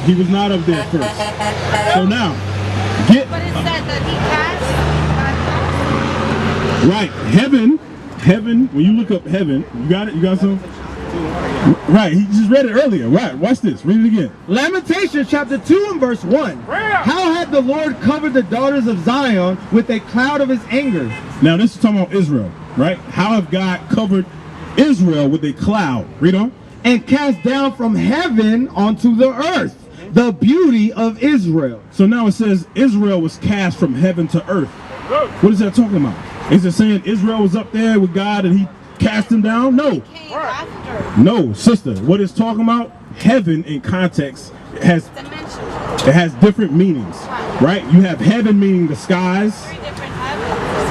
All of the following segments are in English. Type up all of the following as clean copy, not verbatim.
He was not up there first. So now, get... But it said that he passed. Right, heaven, when you look up heaven, you got it? You got some? Right, he just read it earlier. Right, watch this, read it again. Lamentations chapter 2 and verse 1. How had the Lord covered the daughters of Zion with a cloud of his anger? Now this is talking about Israel, right? How have God covered Israel with a cloud? Read on. And cast down from heaven onto the earth the beauty of Israel. So now it says Israel was cast from heaven to earth. What is that talking about? Is it saying Israel was up there with God and he cast him down? No. No, sister. What it's talking about, heaven in context has different meanings, right? You have heaven meaning the skies.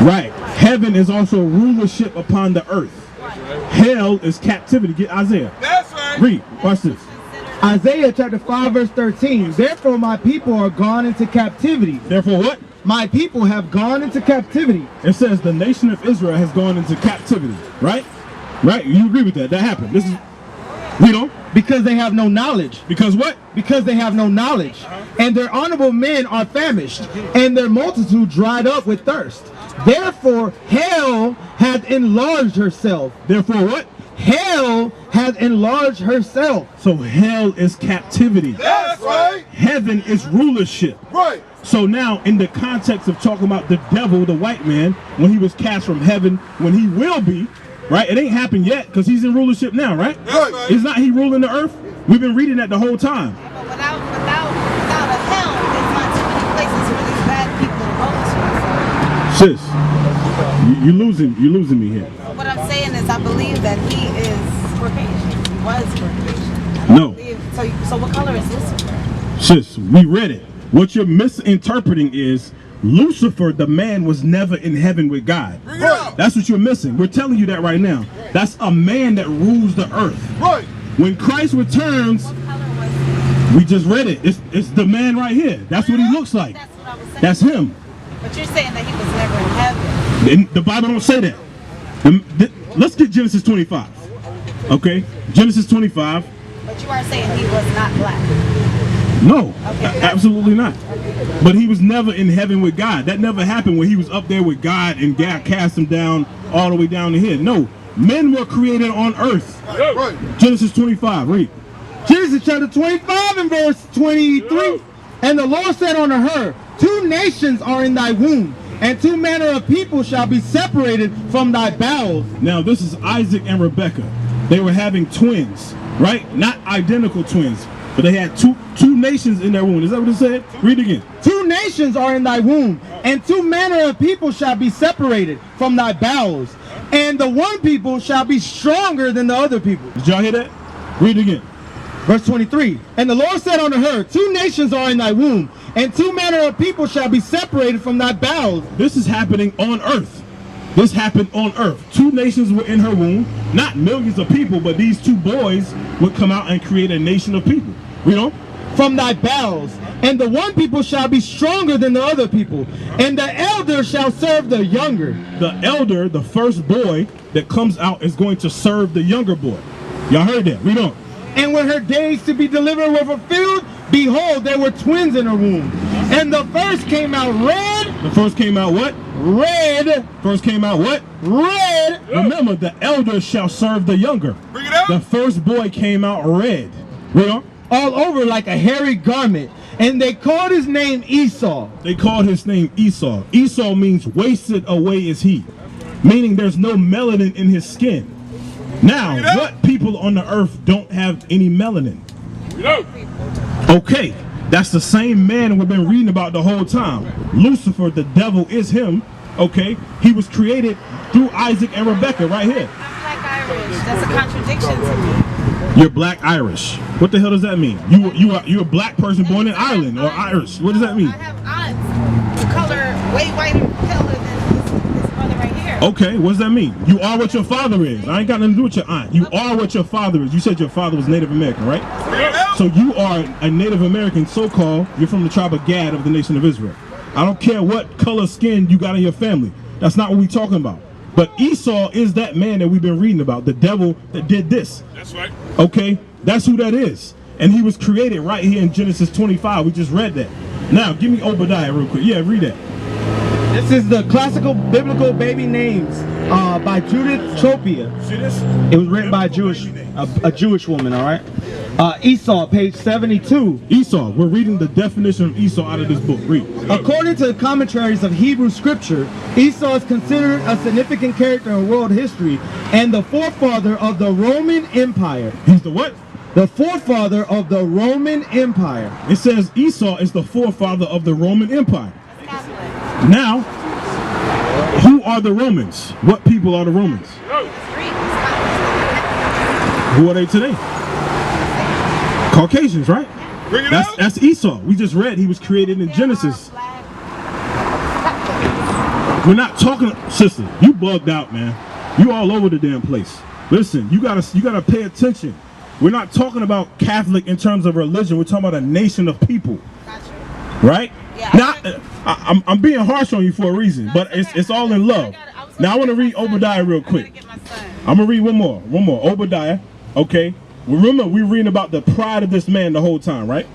Right. Heaven is also rulership upon the earth. Hell is captivity. Get Isaiah. That's right. Read. Watch this. Isaiah chapter 5 verse 13. Therefore my people are gone into captivity. Therefore what? My people have gone into captivity. It says the nation of Israel has gone into captivity, right? Right? You agree with that? That happened. This is, read on. Because they have no knowledge. Because what? Because they have no knowledge. And their honorable men are famished, and their multitude dried up with thirst. Therefore hell hath enlarged herself. Therefore what? Hell hath enlarged herself. So hell is captivity. That's right. Heaven is rulership. Right. So now in the context of talking about the devil, the white man, when he was cast from heaven, when he will be, right? It ain't happened yet because he's in rulership now, right? Right. Is not he ruling the earth? We've been reading that the whole time. But without a hell, there's not too many places for these bad people to go to. Sis, you're losing me here. What I'm saying is I believe that he is Caucasian. He was Caucasian. No. So what color is Lucifer? Sis, we read it. What you're misinterpreting is Lucifer, the man, was never in heaven with God. Right. That's what you're missing. We're telling you that right now. That's a man that rules the earth. Right. When Christ returns, What color was he? we just read it. It's the man right here. That's what he looks like. That's what I was saying. That's him. But you're saying that he was never in heaven. And the Bible don't say that. Let's get Genesis 25. Okay? Genesis 25. But you are saying he was not black. No, Okay. absolutely not. But he was never in heaven with God. That never happened when he was up there with God and God cast him down all the way down to here. No, men were created on earth. Right. Genesis 25, read. Genesis chapter 25 and verse 23. And the Lord said unto her, 2 nations are in thy womb, and 2 manner of people shall be separated from thy bowels. Now this is Isaac and Rebekah. They were having twins, right? Not identical twins, but they had two nations in their womb. Is that what it said? Read again. 2 nations are in thy womb, and 2 manner of people shall be separated from thy bowels. And the one people shall be stronger than the other people. Did y'all hear that? Read again. Verse 23. And the Lord said unto her, 2 nations are in thy womb, and 2 manner of people shall be separated from thy bowels. This is happening on earth. This happened on earth. 2 nations were in her womb, not millions of people, but these 2 boys would come out and create a nation of people. Read on. From thy bowels, and the one people shall be stronger than the other people, and the elder shall serve the younger. The elder, the first boy that comes out, is going to serve the younger boy. Y'all heard that? Read on. And when her days to be delivered were fulfilled, behold, there were twins in her womb. And the first came out red. The first came out what? Red. First came out what? Red. Remember, the elder shall serve the younger. Bring it out. The first boy came out red. Read on. All over like a hairy garment. And they called his name Esau. They called his name Esau. Esau means wasted away is he, meaning there's no melanin in his skin. Now, what people on the earth don't have any melanin? Okay, that's the same man we've been reading about the whole time. Lucifer, the devil, is him. Okay, he was created through Isaac and Rebekah right here. I'm Black Irish. That's a contradiction to me. You're Black Irish. What the hell does that mean? You're a black person born in Ireland or Irish. What does that mean? I have aunts the color way whiter color than this brother right here. Okay, what does that mean? You are what your father is. I ain't got nothing to do with your aunt. You are what your father is. You said your father was Native American, right? So you are a Native American, so-called. You're from the tribe of Gad of the nation of Israel. I don't care what color skin you got in your family. That's not what we're talking about. But Esau is that man that we've been reading about, the devil that did this. That's right. Okay, that's who that is. And he was created right here in Genesis 25. We just read that. Now, give me Obadiah real quick. Yeah, read that. This is the classical biblical baby names by Judith Tropia. See this? It was written by a Jewish woman, all right? Esau, page 72. Esau. We're reading the definition of Esau out of this book. Read. According to the commentaries of Hebrew scripture, Esau is considered a significant character in world history and the forefather of the Roman Empire. He's the what? The forefather of the Roman Empire. It says Esau is the forefather of the Roman Empire. Now, who are the Romans? What people are the Romans? Who are they today? Caucasians, right? Bring it out. That's Esau. We just read he was created in Genesis. We're not talking, sister. You bugged out, man. You all over the damn place. Listen, you gotta pay attention. We're not talking about Catholic in terms of religion. We're talking about a nation of people. Gotcha. Right? Yeah, now, I'm being harsh on you for a reason, but it's all in love. Now I want to read Obadiah real quick. I'm gonna read one more. Obadiah. Okay. Remember, we're reading about the pride of this man the whole time, right?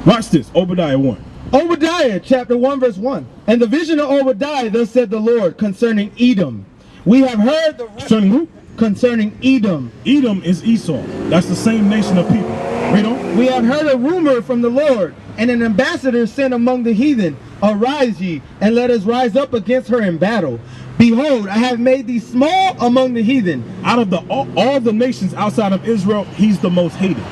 Watch this. Obadiah 1. Obadiah, chapter 1, verse 1. And the vision of Obadiah, thus said the Lord, concerning Edom. We have heard the... Concerning who? Concerning Edom. Edom is Esau. That's the same nation of people. Read on. We have heard a rumor from the Lord, and an ambassador sent among the heathen. Arise ye, and let us rise up against her in battle. Behold, I have made thee small among the heathen. Out of all the nations outside of Israel, he's the most hated.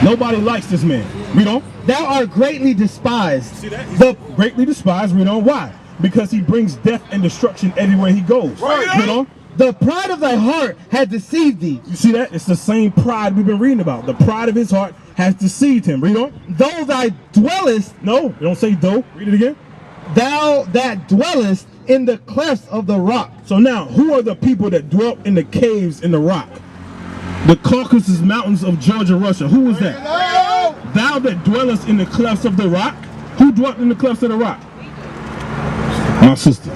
Nobody likes this man. Read on. Thou art greatly despised. See that? He's greatly despised. Read on. Why? Because he brings death and destruction everywhere he goes. Read on. The pride of thy heart had deceived thee. You see that? It's the same pride we've been reading about. The pride of his heart has deceived him. Read on. Though thy dwellest... No, you don't say though. Read it again. Thou that dwellest in the clefts of the rock. So now, who are the people that dwelt in the caves in the rock? The Caucasus Mountains of Georgia, Russia. Who was that? Thou that dwellest in the clefts of the rock. Who dwelt in the clefts of the rock? My sister.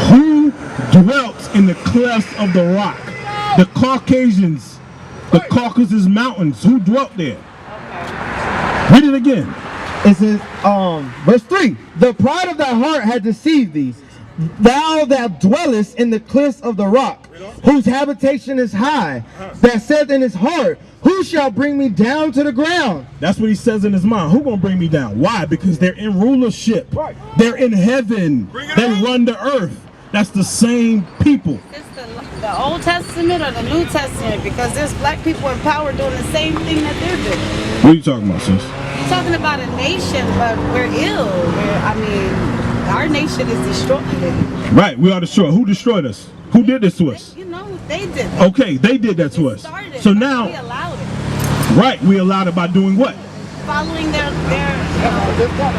Who dwelt in the clefts of the rock? The Caucasians. The Caucasus Mountains. Who dwelt there? Read it again. It says, verse 3. The pride of thy heart had deceived thee. Thou that dwellest in the cliffs of the rock, whose habitation is high, that saith in his heart, who shall bring me down to the ground? That's what he says in his mind. Who gonna bring me down? Why? Because they're in rulership. Right. They're in heaven. They run the earth. That's the same people. It's the Old Testament or the New Testament, because there's black people in power doing the same thing that they're doing. What are you talking about, sis? You're talking about a nation, but we're ill. Our nation is destroyed. Right, we are destroyed. Who destroyed us? Who did this to us? You know, they did that. Okay, they did that to us. Started, So now, we allowed it. right, we allowed it by doing what? Following their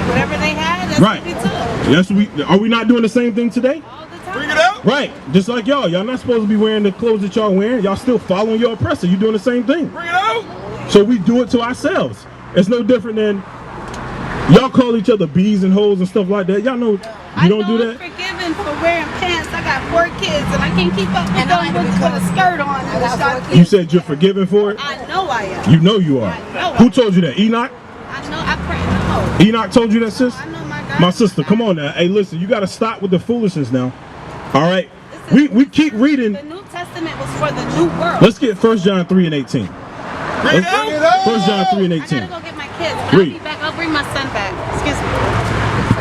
whatever they had, that's Right. what we took. Yes, are we not doing the same thing today? All the time. Bring it out. Right, just like y'all. Y'all not supposed to be wearing the clothes that y'all wearing. Y'all still following your oppressor. You doing the same thing. Bring it out. So we do it to ourselves. It's no different than y'all call each other bees and hoes and stuff like that. Y'all know you don't do that. I'm forgiven for wearing pants. I got 4 kids and I can't keep up with them with a skirt on. And a short You said you're forgiven for it? I know I am. You know you are. I know Who told you that? Enoch? I know. I pray. No. Enoch told you that, sis? I know my God. My sister, come on now. Hey, listen, you got to stop with the foolishness now. All right? We keep reading. The New Testament was for the new world. Let's get 1 John 3 and 18. Bring it out. 1 John 3 and I 18. gotta go get my kids. I'll Read. be back. I'll bring my son back. Excuse me.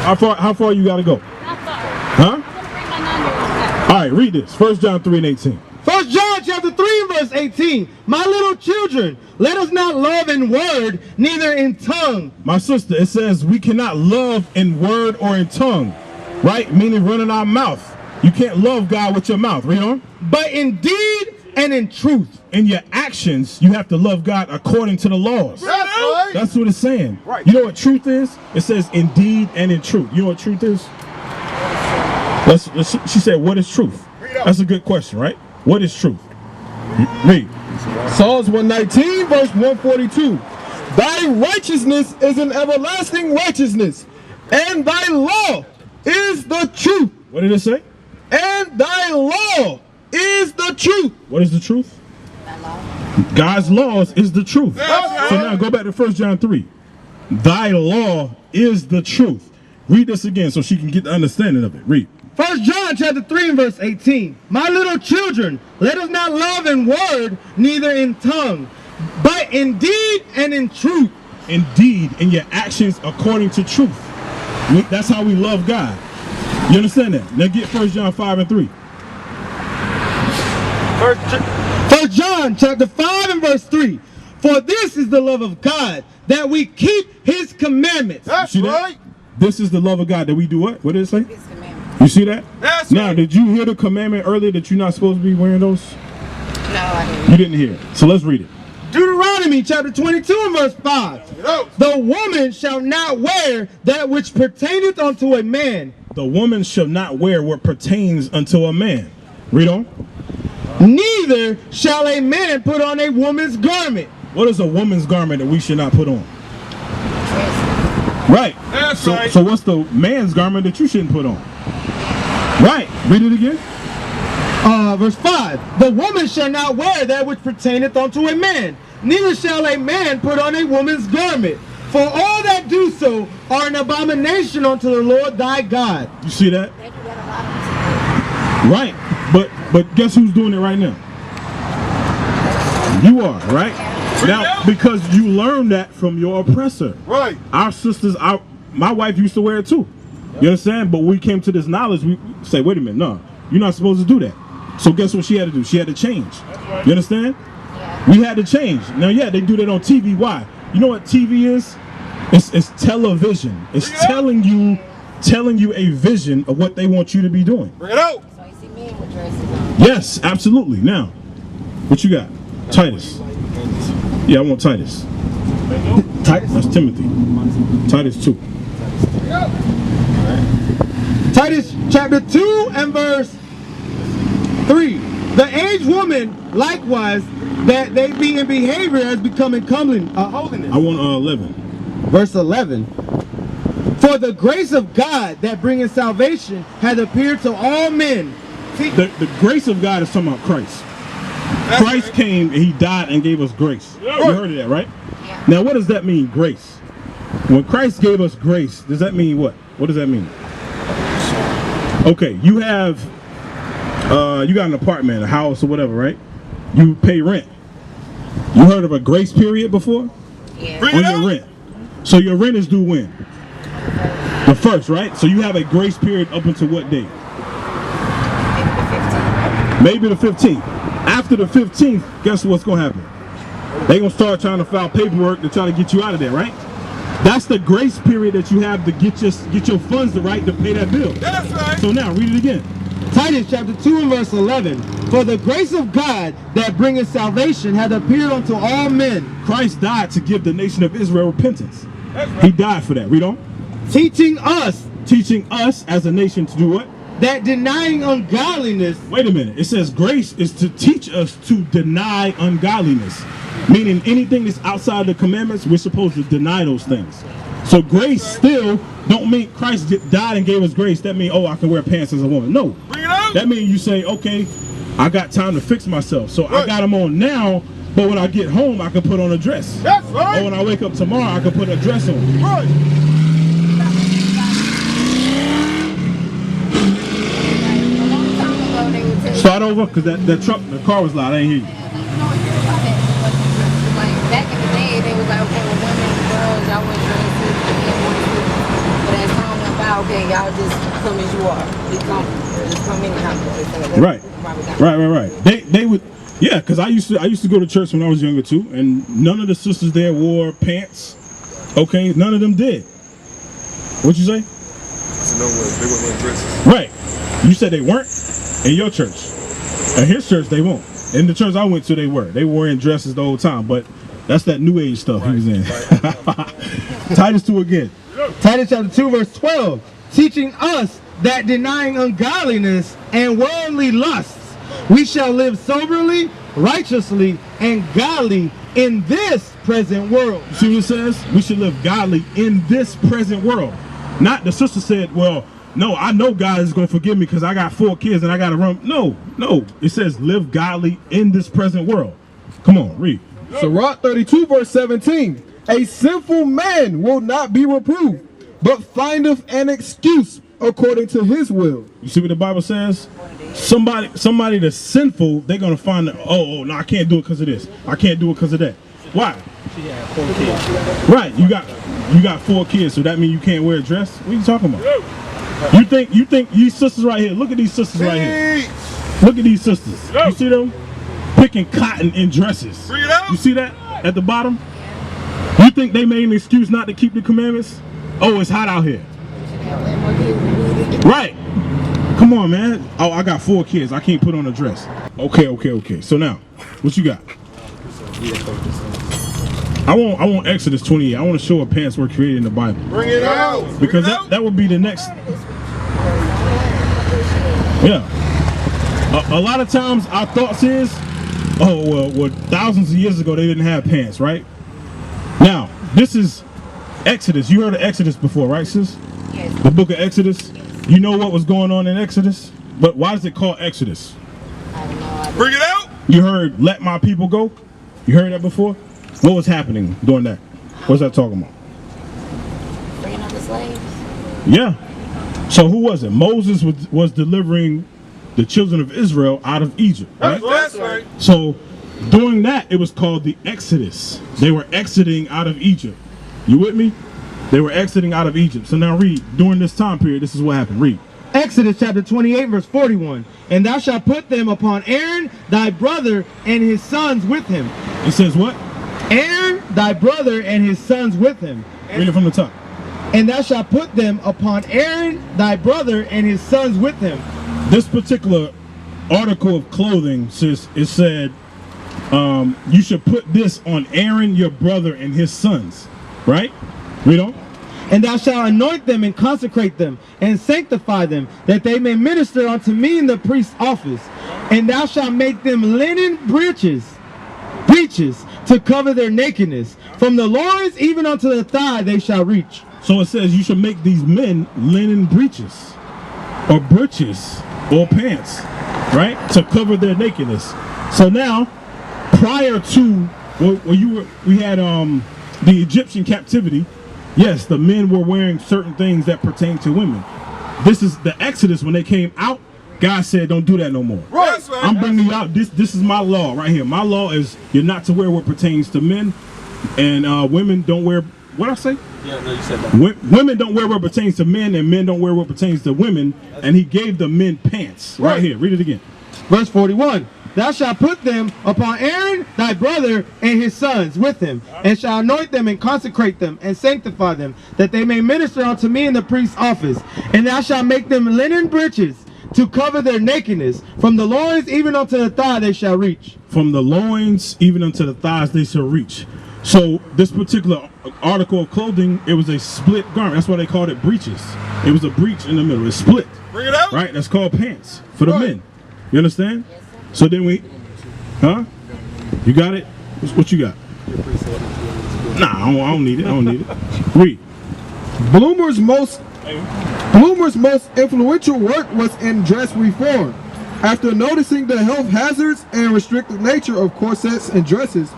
How far you got to go? Not far. Huh? I'm gonna bring my 9-year-old back. All right, read this. 1 John 3 and 18. 1 John chapter 3 verse 18. My little children, let us not love in word, neither in tongue. My sister, it says we cannot love in word or in tongue, right? Meaning running our mouth. You can't love God with your mouth. Read on. But in deed and in truth. In your actions, you have to love God according to the laws. Bring it out. That's what it's saying. Right. You know what truth is? It says in deed and in truth. You know what truth is? She said, what is truth? That's a good question, right? What is truth? Read. Psalms 119 verse 142. Thy righteousness is an everlasting righteousness, and thy law is the truth. What did it say? And thy law is the truth. What is the truth? God's laws is the truth. That's So right. now go back to 1 John 3. Thy law is the truth. Read this again so she can get the understanding of it. Read. 1 John chapter 3 and verse 18. My little children, let us not love in word, neither in tongue, but in deed and in truth. Indeed, in your actions according to truth. That's how we love God. You understand that? Now get 1 John 5 and 3. 1 John chapter 5 and verse 3. For this is the love of God, that we keep his commandments. That's See that? right. This is the love of God, that we do what? What did it say? His commandments. You see that? That's Now, right. did you hear the commandment earlier that you're not supposed to be wearing those? No, I didn't. You didn't hear it. So let's read it. Deuteronomy chapter 22 and verse 5. Get out. The woman shall not wear that which pertaineth unto a man, The woman shall not wear what pertains unto a man. Read on. neither shall a man put on a woman's garment. What is a woman's garment that we should not put on? Right. That's so, right. So what's the man's garment that you shouldn't put on? Right. Read it again. Verse 5. The woman shall not wear that which pertaineth unto a man, neither shall a man put on a woman's garment. For all that do so are an abomination unto the Lord thy God. You see that? They do that a lot. Right. But guess who's doing it right now? You are, right? Now, because you learned that from your oppressor. Right. Our sisters, my wife used to wear it too. You understand? But when we came to this knowledge, we say, wait a minute, no, you're not supposed to do that. So guess what she had to do? She had to change. You understand? Yeah. We had to change. Now, yeah, they do that on TV. Why? You know what TV is? It's television. It's telling you a vision of what they want you to be doing. Bring it out. So you see men with dresses on. Yes, absolutely. Now, what you got? Titus. Yeah, I want Titus. Titus. That's Timothy. Titus 2. Titus chapter 2 and verse 3. The aged woman likewise, that they be in behavior as becoming holiness. I want 11. Verse 11. For the grace of God that bringeth salvation hath appeared to all men. The grace of God is talking about Christ. Christ came and he died and gave us grace. You heard of that, right? Yeah. Now, what does that mean, grace? When Christ gave us grace, does that mean what? What does that mean? Okay, you have, you got an apartment, a house, or whatever, right? You pay rent. You heard of a grace period before? Yeah. Bring On it your out. rent. So your rent is due when? The first, right? So you have a grace period up until what date? Maybe the 15th. Maybe the 15th. After the 15th, guess what's going to happen? They're going to start trying to file paperwork to try to get you out of there, right? That's the grace period that you have to get your funds to right to pay that bill. That's right. So now, read it again. Titus chapter 2 and verse 11. For the grace of God that bringeth salvation hath appeared unto all men, Christ died to give the nation of Israel repentance. That's right. He died for that. Read on. teaching us Teaching us as a nation to do what? that denying ungodliness, Wait a minute. It says grace is to teach us to deny ungodliness. Meaning anything that's outside the commandments, we're supposed to deny those things. So grace still don't mean Christ died and gave us grace. That means, oh, I can wear pants as a woman. No. Bring it out. That means you say, okay, I got time to fix myself. So I Right. got them on now, but when I get home, I can put on a dress. That's Or right. when I wake up tomorrow, I can put a dress on. Right. A long time ago, they would tell you. Start over, because the car was loud. I ain't hear you. Like back in the day, they was like, okay, well, women and girls, y'all wear dresses, men wear suits. But as time went by, okay, y'all just come as you are. Just come anyhow. Right. They would, yeah, because I used to go to church when I was younger too, and none of the sisters there wore pants. Okay, none of them did. What'd you say? So no, they weren't wearing dresses. Right. You said they weren't in your church. In his church, they won't. In the church I went to, they were. They were wearing dresses the whole time, but that's that new age stuff he was in. Titus 2 again. Titus chapter 2 verse 12, teaching us that denying ungodliness and worldly lusts, we shall live soberly, righteously, and godly in this present world. See what it says? We should live godly in this present world. Not the sister said, well, no, I know God is going to forgive me because I got 4 kids and I got to run. No. It says live godly in this present world. Come on, read. Sirach 32 verse 17. A sinful man will not be reproved, but findeth an excuse according to his will. You see what the Bible says? Somebody that's sinful, they're gonna find that, oh no, I can't do it because of this. I can't do it because of that. Why? She had 4 kids. Right, you got 4 kids, so that means you can't wear a dress? What are you talking about? You think these sisters right here, look at these sisters right here. Look at these sisters. You see them? Picking cotton in dresses. Bring it out. You see that at the bottom? You think they made an excuse not to keep the commandments? Oh, it's hot out here. Right. Come on, man. Oh, I got 4 kids. I can't put on a dress. Okay. So now, what you got? I want Exodus 28. I want to show what pants were created in the Bible. Bring it out. Because that would be the next. Yeah. A lot of times our thoughts is, oh, well, thousands of years ago they didn't have pants, right? Now, this is Exodus. You heard of Exodus before, right, sis? Yes. The book of Exodus. You know what was going on in Exodus? But why is it called Exodus? I have no idea. Bring it out. You heard, let my people go? You heard that before? What was happening during that? What's that talking about? Bringing up the slaves. Yeah. So who was it? Moses was delivering the children of Israel out of Egypt, right? That's right. So during that, it was called the Exodus. They were exiting out of Egypt. You with me? They were exiting out of Egypt. So now read, during this time period, this is what happened. Read. Exodus chapter 28 verse 41. And thou shalt put them upon Aaron thy brother and his sons with him. It says what? Aaron thy brother and his sons with him. Read it from the top. And thou shalt put them upon Aaron thy brother and his sons with him. This particular article of clothing, sis, it said, you should put this on Aaron, your brother, and his sons. Right? Read on. And thou shalt anoint them and consecrate them and sanctify them, that they may minister unto me in the priest's office. And thou shalt make them linen breeches to cover their nakedness. From the loins even unto the thigh they shall reach. So it says you should make these men linen breeches or breeches or pants, right? To cover their nakedness. So now, prior to we had the Egyptian captivity, yes, the men were wearing certain things that pertain to women. This is the Exodus. When they came out, God said, don't do that no more. Right. I'm bringing you out. This is my law right here. My law is you're not to wear what pertains to men, and women don't wear, what I say? Yeah, no, you said that. Women don't wear what pertains to men, and men don't wear what pertains to women. And he gave the men pants. Right here. Read it again. Verse 41. Thou shalt put them upon Aaron thy brother and his sons with him, and shall anoint them and consecrate them and sanctify them, that they may minister unto me in the priest's office. And thou shalt make them linen breeches to cover their nakedness. From the loins even unto the thigh they shall reach. From the loins even unto the thighs they shall reach. So this particular article of clothing, it was a split garment. That's why they called it breeches. It was a breech in the middle. It's split. Bring it out. Right? That's called pants for the men. You understand? So then we, you got it? What you got? Nah, I don't need it. I don't need it. Read. Bloomer's most influential work was in dress reform. After noticing the health hazards and restrictive nature of corsets and dresses,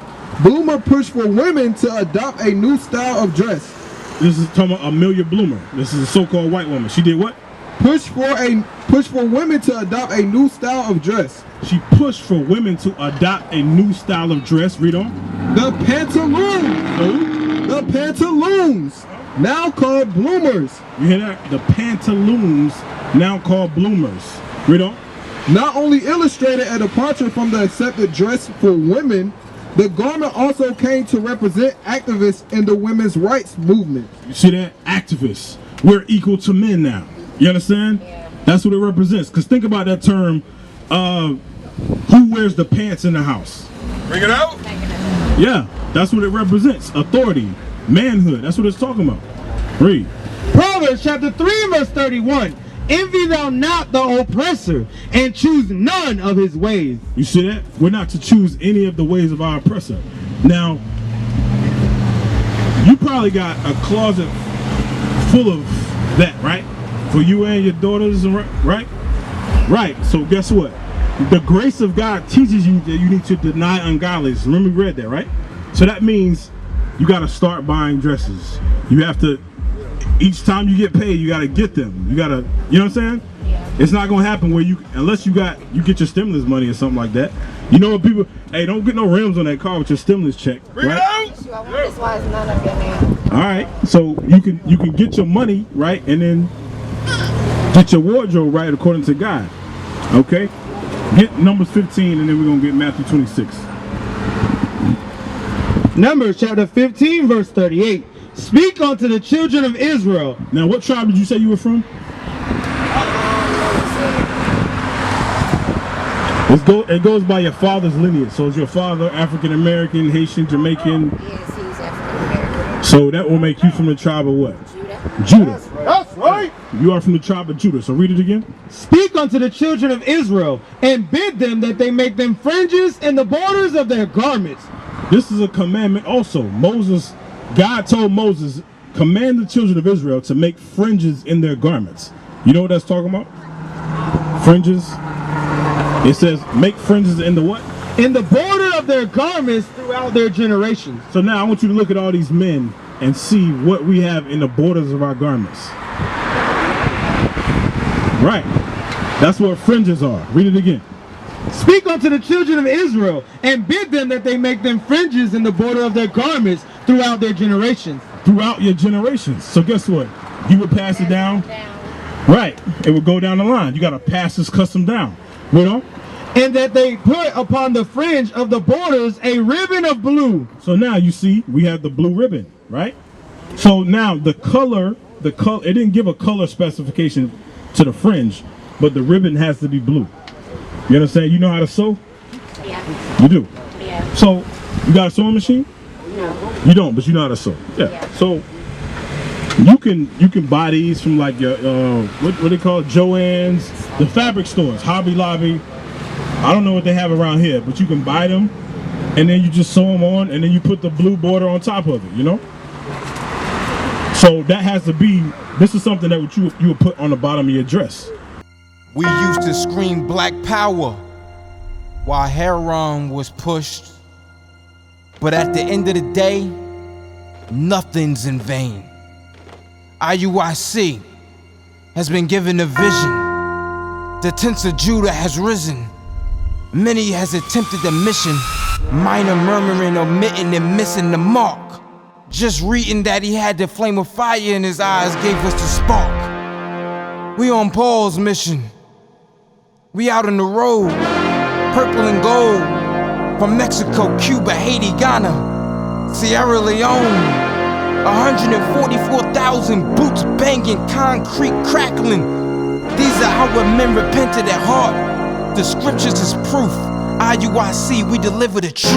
Bloomer pushed for women to adopt a new style of dress. This is talking about Amelia Bloomer. This is a so-called white woman. She did what? Push for women to adopt a new style of dress. She pushed for women to adopt a new style of dress. Read on. The pantaloons. The pantaloons, now called bloomers. You hear that? The pantaloons, now called bloomers. Read on. Not only illustrated a departure from the accepted dress for women, the garment also came to represent activists in the women's rights movement. You see that? Activists. We're equal to men now. You understand? Yeah. That's what it represents. Because think about that term, who wears the pants in the house? Bring it out. Yeah, that's what it represents. Authority, manhood. That's what it's talking about. Read. Proverbs chapter 3 verse 31. Envy thou not the oppressor, and choose none of his ways. You see that? We're not to choose any of the ways of our oppressor. Now, you probably got a closet full of that, right? For you and your daughters, right? Right. So guess what? the grace of God teaches you that you need to deny ungodliness. Remember we read that, right? So that means you got to start buying dresses. You have to, each time you get paid, you got to get them. You got to, you know what I'm saying? Yeah. It's not going to happen where you, unless you get your stimulus money or something like that. You know what people, hey, don't get no rims on that car with your stimulus check, right? That's why it's none of your name. All right, so you can get your money right, and then get your wardrobe right according to God. Okay, get Numbers 15, and then we're gonna get Matthew 26. Numbers chapter 15, verse 38. Speak unto the children of Israel. Now, what tribe did you say you were from? It goes by your father's lineage. So is your father African American, Haitian, Jamaican? Yes, he's African American. So that will make you from the tribe of what? Judah. Judah. That's right. You are from the tribe of Judah. So read it again. Speak unto the children of Israel, and bid them that they make them fringes in the borders of their garments. This is a commandment also. God told Moses, command the children of Israel to make fringes in their garments. You know what that's talking about? Fringes. It says make fringes in the what? In the border of their garments throughout their generations. So now I want you to look at all these men and see what we have in the borders of our garments. Right. That's what fringes are. Read it again. Speak unto the children of Israel, and bid them that they make them fringes in the border of their garments throughout their generations. Throughout your generations. So guess what? You would pass it down. Right. It would go down the line. You got to pass this custom down. You know? And that they put upon the fringe of the borders a ribbon of blue. So now you see we have the blue ribbon, right? So now the color, it didn't give a color specification to the fringe, but the ribbon has to be blue. You understand? You know how to sew? Yeah. You do? Yeah. So you got a sewing machine? No. You don't, but you know how to sew. Yeah. So you can buy these from like your what they call it, Joann's, the fabric stores, Hobby Lobby. I don't know what they have around here, but you can buy them, and then you just sew them on, and then you put the blue border on top of it. You know. So that has to be. This is something that you would put on the bottom of your dress. We used to scream black power while heroin was pushed, but at the end of the day, nothing's in vain. IUIC has been given a vision. The tents of Judah has risen. Many has attempted the mission, minor murmuring, omitting, and missing the mark. Just reading that he had the flame of fire in his eyes gave us the spark. We on Paul's mission. We out on the road, purple and gold, from Mexico, Cuba, Haiti, Ghana, Sierra Leone. 144,000 boots banging, concrete crackling. These are our men repented at heart. The scriptures is proof. IUIC, we deliver the truth.